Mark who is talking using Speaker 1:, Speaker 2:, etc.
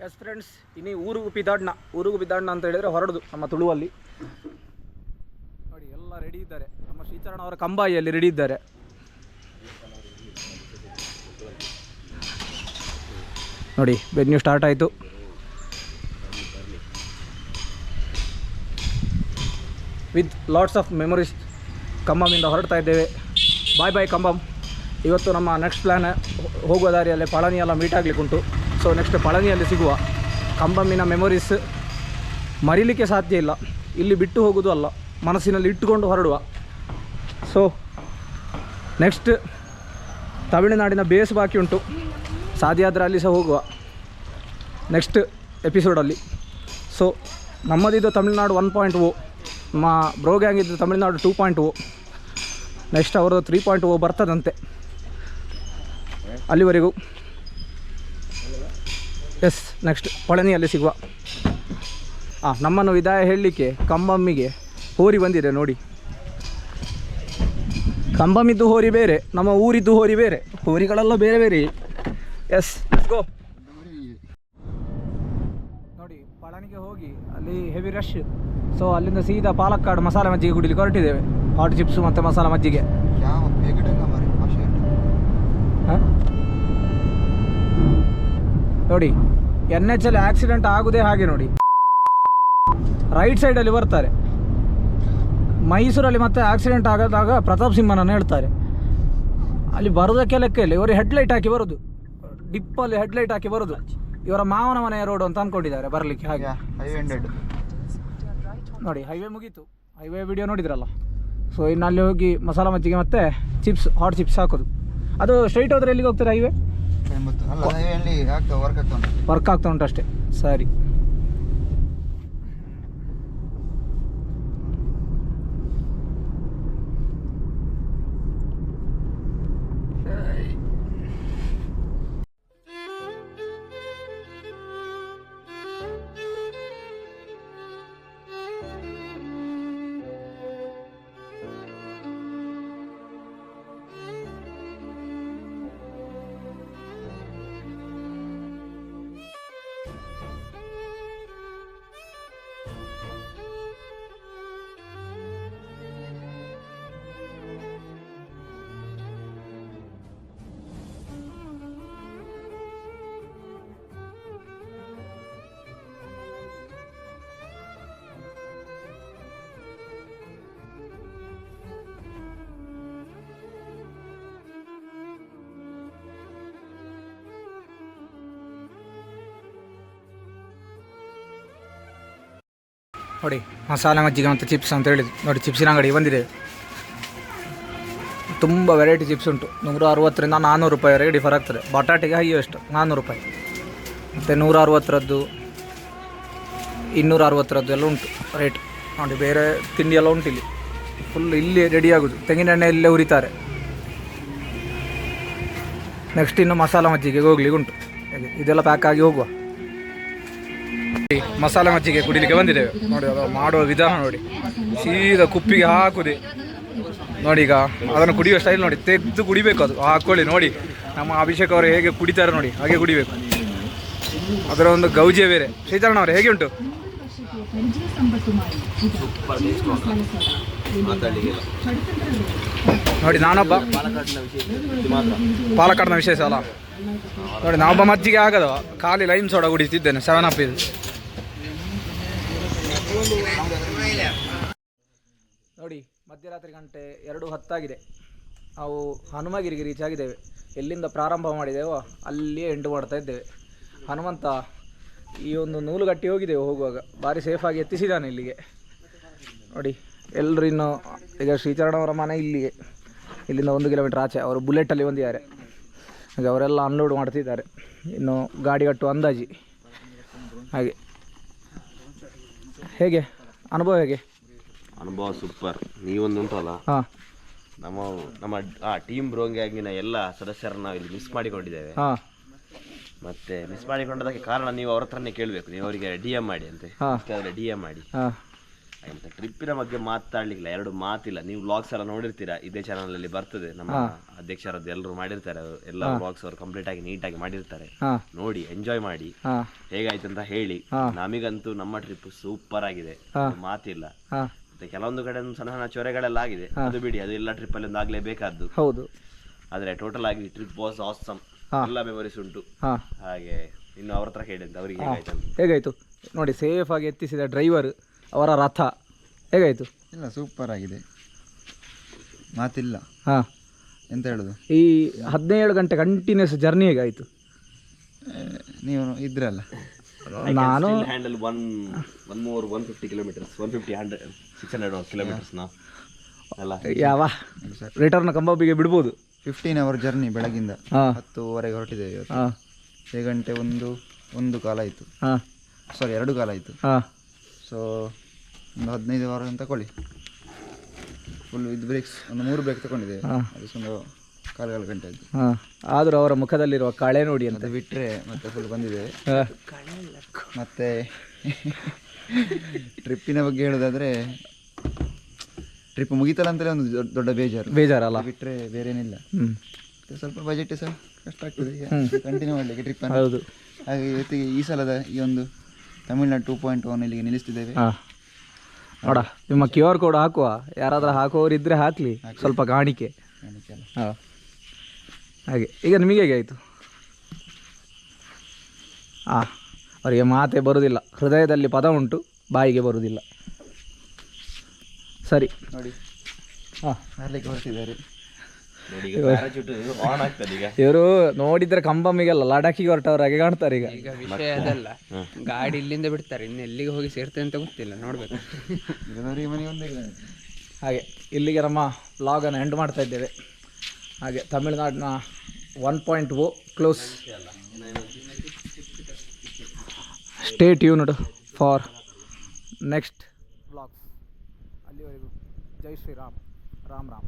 Speaker 1: S friends, ಇನ್ನು ಊರುಗು ಬಿದ್ದಾಡ್ನ ಅಂತ ಹೇಳಿದರೆ ಹೊರಡುದು ನಮ್ಮ ತುಳುವಲ್ಲಿ. ನೋಡಿ ಎಲ್ಲ ರೆಡಿ ಇದ್ದಾರೆ. ನಮ್ಮ ಶ್ರೀಚರಣ ಅವರ ಕಂಬಾಯಿಯಲ್ಲಿ ರೆಡಿ ಇದ್ದಾರೆ. ನೋಡಿ ವೆನ್ಯೂ ಸ್ಟಾರ್ಟ್ ಆಯಿತು. ವಿತ್ ಲಾಟ್ಸ್ ಆಫ್ ಮೆಮೊರೀಸ್ ಕಂಬಮಿಂದ ಹೊರಡ್ತಾ ಇದ್ದೇವೆ. ಬಾಯ್ ಬಾಯ್ ಕಂಬಮ್. ಇವತ್ತು ನಮ್ಮ ನೆಕ್ಸ್ಟ್ ಪ್ಲ್ಯಾನ್ ಹೋಗುವ ದಾರಿಯಲ್ಲೇ ಪಳನಿ ಎಲ್ಲ ಮೀಟ್ ಆಗಲಿಕ್ಕೆ ಉಂಟು. ಸೊ ನೆಕ್ಸ್ಟ್ ಪಳನಿಯಲ್ಲಿ ಸಿಗುವ. ಕಂಬಮ್ಮಿನ ಮೆಮೊರೀಸ್ ಮರೀಲಿಕ್ಕೆ ಸಾಧ್ಯ ಇಲ್ಲ. ಇಲ್ಲಿ ಬಿಟ್ಟು ಹೋಗೋದು ಅಲ್ಲ, ಮನಸ್ಸಿನಲ್ಲಿ ಇಟ್ಟುಕೊಂಡು ಹೊರಡುವ. ಸೊ ನೆಕ್ಸ್ಟ್ ತಮಿಳುನಾಡಿನ ಬೇಸ್ ಬಾಕಿ ಉಂಟು. ಸಾಧ್ಯ ಆದರೆ ಅಲ್ಲಿ ಸಹ ಹೋಗುವ ನೆಕ್ಸ್ಟ್ ಎಪಿಸೋಡಲ್ಲಿ. ಸೊ ನಮ್ಮದಿದ್ದು ತಮಿಳುನಾಡು 1.0, ನಮ್ಮ ಬ್ರೋ ಗ್ಯಾಂಗ್ ಇದ್ದು ತಮಿಳುನಾಡು 2.0, ನೆಕ್ಸ್ಟ್ ಅವರದ್ದು 3.0 ಬರ್ತದಂತೆ. ಅಲ್ಲಿವರೆಗೂ ಎಸ್ ನೆಕ್ಸ್ಟ್ ಪಳನಿಯಲ್ಲಿ ಸಿಗುವ. ನಮ್ಮನ್ನು ವಿದಾಯ ಹೇಳಲಿಕ್ಕೆ ಕಂಬಮ್ಮಿಗೆ ಹೋರಿ ಬಂದಿದೆ ನೋಡಿ. ಕಂಬಮ್ಮಿದ್ದು ಹೋರಿ ಬೇರೆ, ನಮ್ಮ ಊರಿದ್ದು ಹೋರಿ ಬೇರೆ, ಹೋರಿಗಳೆಲ್ಲ ಬೇರೆ ಬೇರೆ. Yes go. ನೋಡಿ ಪಳನಿಗೆ ಹೋಗಿ ಅಲ್ಲಿ ಹೆವಿ ರಶ್. ಸೊ ಅಲ್ಲಿಂದ ಸೀದಾ ಪಾಲಕ್ಕಾಡು ಮಸಾಲೆ ಮಜ್ಜಿಗೆ ಕುಡಿಲಿಕ್ಕೆ ಹೊರಟಿದ್ದೇವೆ. ಹಾಟ್ ಚಿಪ್ಸು ಮತ್ತು ಮಸಾಲ ಮಜ್ಜಿಗೆ. ನೋಡಿ NH ಅಲ್ಲಿ ಆಕ್ಸಿಡೆಂಟ್ ಆಗುದೇ ಹಾಗೆ ನೋಡಿ. ರೈಟ್ ಸೈಡಲ್ಲಿ ಬರ್ತಾರೆ. ಮೈಸೂರಲ್ಲಿ ಮತ್ತೆ ಆಕ್ಸಿಡೆಂಟ್ ಆಗೋದಾಗ ಪ್ರತಾಪ್ ಸಿಂಹನನ್ನು ಹೇಳ್ತಾರೆ. ಅಲ್ಲಿ ಬರೋದಕ್ಕೆ ಲೆಕ್ಕ ಇಲ್ಲ. ಇವರು ಹೆಡ್ಲೈಟ್ ಹಾಕಿ ಬರೋದು, ಡಿಪ್ಪಲ್ಲಿ ಹೆಡ್ಲೈಟ್ ಹಾಕಿ ಬರೋದು. ಇವರ ಮಾವನ ಮನೆಯ ರೋಡ್ ಅಂತ ಅಂದ್ಕೊಂಡಿದ್ದಾರೆ ಬರಲಿಕ್ಕೆ. ಹಾಗೆ ನೋಡಿ ಹೈವೇ ಮುಗೀತು. ಹೈವೇ ವಿಡಿಯೋ ನೋಡಿದ್ರಲ್ಲ. ಸೊ ಇನ್ನು ಅಲ್ಲಿ ಹೋಗಿ ಮಸಾಲ ಮಜ್ಜಿಗೆ ಮತ್ತು ಚಿಪ್ಸ್, ಹಾಟ್ ಚಿಪ್ಸ್ ಹಾಕೋದು. ಅದು ಸ್ಟ್ರೈಟ್ ಹೋದರೆ ಎಲ್ಲಿಗೆ ಹೋಗ್ತಾರೆ? ಹೈವೇ ವರ್ಕ್ ಆಗ್ತಾ ಉಂಟು ಅಷ್ಟೇ. ಸರಿ. ನೋಡಿ ಮಸಾಲೆ ಮಜ್ಜಿಗೆ ಮತ್ತು ಚಿಪ್ಸ್ ಅಂತ ಹೇಳಿದ್ದು. ನೋಡಿ ಚಿಪ್ಸಿನ ಅಂಗಡಿ ಬಂದಿದೆ. ತುಂಬ ವೆರೈಟಿ ಚಿಪ್ಸ್ ಉಂಟು. 160ರಿಂದ 400 ರೂಪಾಯಿವರೆಗೆ ಡಿಫರ್ ಆಗ್ತದೆ. ಬಟಾಟಿಗೆ ಹೈಯೆಸ್ಟ್ 400 ರೂಪಾಯಿ, ಮತ್ತು 160ರದ್ದು 260ರದ್ದು ಎಲ್ಲ ಉಂಟು ರೇಟ್. ನೋಡಿ ಬೇರೆ ತಿಂಡಿ ಎಲ್ಲ ಉಂಟು ಇಲ್ಲಿ. ಫುಲ್ ಇಲ್ಲಿ ರೆಡಿ ಆಗೋದು. ತೆಂಗಿನ ಎಣ್ಣೆ ಇಲ್ಲೇ ಉರಿತಾರೆ. ನೆಕ್ಸ್ಟ್ ಇನ್ನು ಮಸಾಲ ಮಜ್ಜಿಗೆಗೆ ಹೋಗ್ಲಿಕ್ಕೆ ಉಂಟು. ಇದೆಲ್ಲ ಪ್ಯಾಕ್ ಆಗಿ ಹೋಗುವ. ಮಸಾಲೆ ಮಜ್ಜಿಗೆ ಕುಡಿಲಿಕ್ಕೆ ಬಂದಿದ್ದೇವೆ. ನೋಡಿ ಅದು ಮಾಡುವ ವಿಧಾನ ನೋಡಿ. ಸೀದಾ ಕುಪ್ಪಿಗೆ ಹಾಕುದೆ ನೋಡಿ. ಈಗ ಅದನ್ನು ಕುಡಿಯುವ ಸ್ಟೈಲ್ ನೋಡಿ. ತೆಗೆದು ಕುಡಿಬೇಕು. ಅದು ಹಾಕ್ಕೊಳ್ಳಿ ನೋಡಿ. ನಮ್ಮ ಅಭಿಷೇಕ್ ಅವರು ಹೇಗೆ ಕುಡಿತಾರೆ ನೋಡಿ, ಹಾಗೆ ಕುಡಿಬೇಕು. ಅದರ ಒಂದು ಗೌಜಿಯೇ ಬೇರೆ. ಶ್ರೀಚರಣ ಅವರು ಹೇಗೆ ಉಂಟು? ನೋಡಿ ನಾನೊಬ್ಬ ಪಾಲಕ್ಕಾಡ್ನ ವಿಶೇಷ ಅಲ್ಲ ನೋಡಿ. ನಾವೊಬ್ಬ ಮಜ್ಜಿಗೆ ಆಗದವ, ಖಾಲಿ ಲೈಮ್ ಸೋಡಾ ಕುಡಿತಿದ್ದೇನೆ 7 ಅಪ್ ಇದು ನೋಡಿ. ಮಧ್ಯರಾತ್ರಿ ಗಂಟೆ 2:10 ನಾವು ಹನುಮಗಿರಿಗೆ ರೀಚ್ ಆಗಿದ್ದೇವೆ. ಎಲ್ಲಿಂದ ಪ್ರಾರಂಭ ಮಾಡಿದ್ದೇವೋ ಅಲ್ಲಿಯೇ ಎಂಟು ಮಾಡ್ತಾ ಇದ್ದೇವೆ. ಹನುಮಂತ ಈ ಒಂದು ನೂಲುಗಟ್ಟಿ ಹೋಗಿದ್ದೇವೆ ಹೋಗುವಾಗ. ಭಾರಿ ಸೇಫಾಗಿ ಎತ್ತಿಸಿದ್ದಾನೆ ಇಲ್ಲಿಗೆ ನೋಡಿ. ಎಲ್ಲರೂ ಇನ್ನು ಈಗ ಶ್ರೀಚರಣ ಅವರ ಮನೆ ಇಲ್ಲಿಗೆ, ಇಲ್ಲಿಂದ 1 ಕಿಲೋಮೀಟರ್ ಆಚೆ. ಅವರು ಬುಲೆಟಲ್ಲಿ ಬಂದಿದ್ದಾರೆ. ಹಾಗೆ ಅವರೆಲ್ಲ ಅನ್ಲೋಡ್ ಮಾಡ್ತಿದ್ದಾರೆ. ಇನ್ನು ಗಾಡಿ ಕಟ್ಟುವ ಅಂದಾಜಿ. ಹಾಗೆ ಹೇಗೆ ಅನುಭವ? ಹೇಗೆ
Speaker 2: ಅನುಭವ? ಸೂಪರ್. ನೀವೊಂದು ಉಂಟಲ್ಲ, ನಮ್ಮ ಟೀಮ್ ಬ್ರೋಂಗಿನ ಎಲ್ಲ ಸದಸ್ಯರನ್ನ ನಾವು ಇಲ್ಲಿ ಮಿಸ್ ಮಾಡಿಕೊಂಡಿದ್ದೇವೆ. ಮತ್ತೆ ಮಿಸ್ ಮಾಡಿಕೊಂಡದಕ್ಕೆ ಕಾರಣ ನೀವು ಅವ್ರ ಹತ್ರನೇ ಕೇಳಬೇಕು. ನೀವು ಅವರಿಗೆ DM ಮಾಡಿ ಅಂತೆ. DM ಮಾಡಿ ಆಯ್ತು, ಟ್ರಿಪ್ಪಿನ ಬಗ್ಗೆ ಮಾತಾಡ್ಲಿಕ್ಕಿಲ್ಲ, ಎರಡು ಮಾತಿಲ್ಲ. ನೀವು ವ್ಲಾಗ್ಸ್ ಎಲ್ಲ ನೋಡಿರ್ತೀರಾ, ಇದೇ ಚಾನಲ್ ಅಲ್ಲಿ ಬರ್ತದೆ, ನಮ್ಮ ಅಧ್ಯಕ್ಷರದ್ದು ಎಲ್ಲರೂ ಮಾಡಿರ್ತಾರೆ, ಎಲ್ಲ ವ್ಲಾಗ್ಸ್ ಅವರು ಕಂಪ್ಲೀಟ್ ಆಗಿ ನೀಟಾಗಿ ಮಾಡಿರ್ತಾರೆ. ನೋಡಿ ಎಂಜಾಯ್ ಮಾಡಿ, ಹೇಗಾಯ್ತು ಅಂತ ಹೇಳಿ. ನಮಗಂತೂ ನಮ್ಮ ಟ್ರಿಪ್ ಸೂಪರ್ ಆಗಿದೆ, ಮಾತಿಲ್ಲ. ಮತ್ತೆ ಕೆಲವೊಂದು ಕಡೆ ಸಣ್ಣ ಸಣ್ಣ ಚೊರೆಗಳೆಲ್ಲ ಆಗಿದೆ, ಅದು ಬಿಡಿ, ಅದು ಎಲ್ಲ ಟ್ರಿಪ್ ಅಲ್ಲಿ ಒಂದು ಆಗ್ಲೇಬೇಕಾದ್ದು.
Speaker 1: ಹೌದು,
Speaker 2: ಆದ್ರೆ ಟೋಟಲ್ ಆಗಿ ಟ್ರಿಪ್ ವಾಸ್ ಆಸಮ್, ಎಲ್ಲ ಮೆಮೊರೀಸ್ ಉಂಟು. ಹಾಗೆ ಇನ್ನು ಅವ್ರ ಹತ್ರ ಕೇಳಿ ಅಂತ ಅವ್ರಿಗೆ
Speaker 1: ಹೇಗಾಯ್ತು ನೋಡಿ, ಸೇಫ್ ಆಗಿ ಎತ್ತಿಸಿದ ಡ್ರೈವರ್, ಅವರ ರಥ ಹೇಗಾಯ್ತು?
Speaker 3: ಇಲ್ಲ, ಸೂಪರ್ ಆಗಿದೆ, ಮಾತಿಲ್ಲ. ಎಂತ ಹೇಳೋದು,
Speaker 1: ಈ 17 ಗಂಟೆ ಕಂಟಿನ್ಯೂಸ್ ಜರ್ನಿ ಹೇಗಾಯ್ತು?
Speaker 3: ನೀವು ಇದ್ರಲ್ಲ,
Speaker 1: ನಾನು
Speaker 2: ಹ್ಯಾಂಡಲ್ 150 ಕಿಲೋಮೀಟರ್ಸ್, 600 ಕಿಲೋಮೀಟರ್ಸ್ ನಾವು ಅಲ್ಲ. ಯಾವ ರಿಟರ್ನ್ ಕಂಬಾಬಿಗೆ ಬಿಡ್ಬೋದು.
Speaker 3: 15 ಅವರ್ ಜರ್ನಿ, ಬೆಳಗಿಂದ 10:30 ಹೊರಟಿದ್ದೇವೆ. 6 ಗಂಟೆ ಒಂದು ಕಾಲ ಆಯಿತು, ಸಾರಿ 2 ಕಾಲ ಆಯಿತು. ಸೊ ಒಂದು 15 ಅವರ್ ಅಂತ ತಗೊಳ್ಳಿ. ಫುಲ್ ವಿತ್ ಬ್ರೇಕ್ಸ್, ಒಂದು 3 ಬ್ರೇಕ್ ತಗೊಂಡಿದ್ದೇವೆ. ಅದು ಒಂದು 4 ಗಂಟೆ ಆಯಿತು.
Speaker 1: ಆದರೂ ಅವರ ಮುಖದಲ್ಲಿರುವ ಕಳೆ ನೋಡಿ ಅಂತ
Speaker 3: ಬಿಟ್ಟರೆ ಮತ್ತೆ ಫುಲ್ ಬಂದಿದ್ದೇವೆ. ಮತ್ತು ಟ್ರಿಪ್ಪಿನ ಬಗ್ಗೆ ಹೇಳೋದಾದರೆ, ಟ್ರಿಪ್ ಮುಗಿತಲ್ಲ ಅಂತಲೇ ಒಂದು ದೊಡ್ಡ ಬೇಜಾರಲ್ಲ, ಬಿಟ್ಟರೆ ಬೇರೆ ಏನಿಲ್ಲ. ಸ್ವಲ್ಪ ಬಜೆಟ್ ಸಹ ಕಷ್ಟ ಆಗ್ತದೆ ಈಗ ಕಂಟಿನ್ಯೂ ಮಾಡಲಿಕ್ಕೆ ಟ್ರಿಪ್.
Speaker 1: ಹೌದು,
Speaker 3: ಹಾಗೆ ಇವತ್ತಿಗೆ ಈ ಸಲದ ಈ ಒಂದು ತಮಿಳ್ನಾಡು 2.1 ಇಲ್ಲಿಗೆ ನಿಲ್ಲಿಸ್ತಿದ್ದೇವೆ.
Speaker 1: ನೋಡ, ನಿಮ್ಮ QR ಕೋಡ್ ಹಾಕುವ, ಯಾರಾದ್ರೂ ಹಾಕುವವರು ಇದ್ರೆ ಹಾಕಲಿ, ಸ್ವಲ್ಪ ಕಾಣಿಕೆ. ಹಾಗೆ ಈಗ ನಿಮಗೆ ಹೇಗೆ ಆಯಿತು? ಅವರಿಗೆ ಮಾತೇ ಬರುವುದಿಲ್ಲ, ಹೃದಯದಲ್ಲಿ ಪದ ಉಂಟು, ಬಾಯಿಗೆ ಬರುವುದಿಲ್ಲ. ಸರಿ
Speaker 3: ನೋಡಿ, ಹಾರಲಿಕ್ಕೆ ಹೊರಟಿದ್ದಾರೆ
Speaker 1: ಇವರು. ನೋಡಿದ್ರೆ ಕಂಬಮ್ಮಿಗೆಲ್ಲ ಲಡಾಖಿಗೆ ಹೊರಟವರಾಗೆ ಕಾಣ್ತಾರೆ ಈಗ.
Speaker 4: ವಿಷಯ ಅದಲ್ಲ, ಗಾಡಿ ಇಲ್ಲಿಂದ ಬಿಡ್ತಾರೆ, ಇನ್ನು ಎಲ್ಲಿಗೆ ಹೋಗಿ ಸೇರ್ತೇವೆ ಅಂತ ಗೊತ್ತಿಲ್ಲ, ನೋಡ್ಬೇಕು.
Speaker 1: ಹಾಗೆ ಇಲ್ಲಿಗೆ ನಮ್ಮ ವ್ಲಾಗನ್ನು ಎಂಡ್ ಮಾಡ್ತಾ ಇದ್ದೇವೆ. ಹಾಗೆ ತಮಿಳುನಾಡಿನ 1.0 close. Stay tuned for next vlogs. ಅಲ್ಲಿವರೆಗೂ ಜೈ ಶ್ರೀರಾಮ್, ರಾಮ್ ರಾಮ್.